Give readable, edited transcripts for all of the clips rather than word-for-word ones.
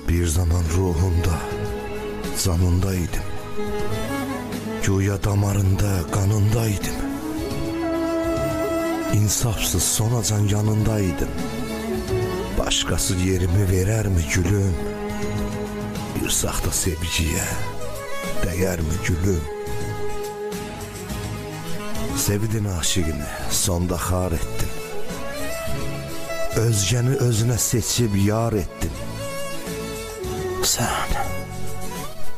Bir zaman ruhunda, canındaydım. Güya damarında, kanındaydım. İnsafsız sonacan yanındaydım. Başkası yerimi verer mi gülüm? Bir saxta sevgiye değer mi gülüm? Sevdin aşığını, sonda xar ettin. Özgəni özünə seçib yar ettin.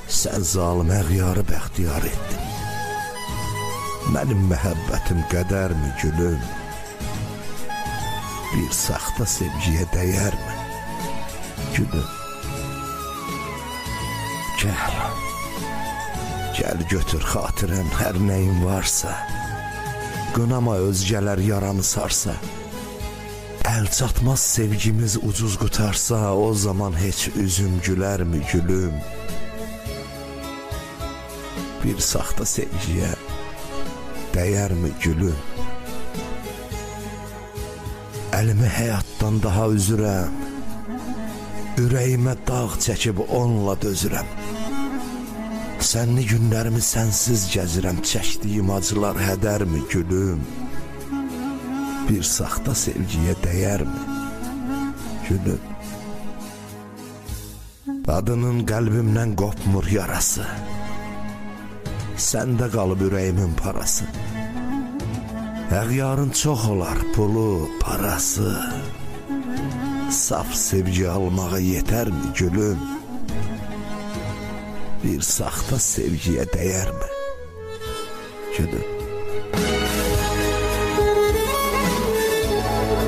Sən zalim əğyarı bəxtiyar ettin. Mənim məhəbbətim qədər mi gülüm? Bir saxta sevgiyə dəyər mi gülüm? Gəl götür xatirən hər nəyin varsa, qınama özgələr yaramı sarsa. Əl çatmaz sevgimiz ucuz qutarsa, o zaman heç üzüm gülər mi gülüm? Bir saxta sevgiyə dəyər mi gülüm? Əlimi həyatdan daha üzürəm, ürəyimə dağ çəkib onunla dözürəm. Sənli günlərimi sənsiz gəzirəm, çəkdiyim acılar hədər mi gülüm? Bir saxta sevgiyə dəyər mi gülüm? Adının qəlbimdən qopmur yarası, səndə qalıb ürəyimin parası. Əğyarın çox olar pulu, parası, saf sevgi almağa yetər mi gülüm? Bir saxta sevgiyə dəyər mi gülüm?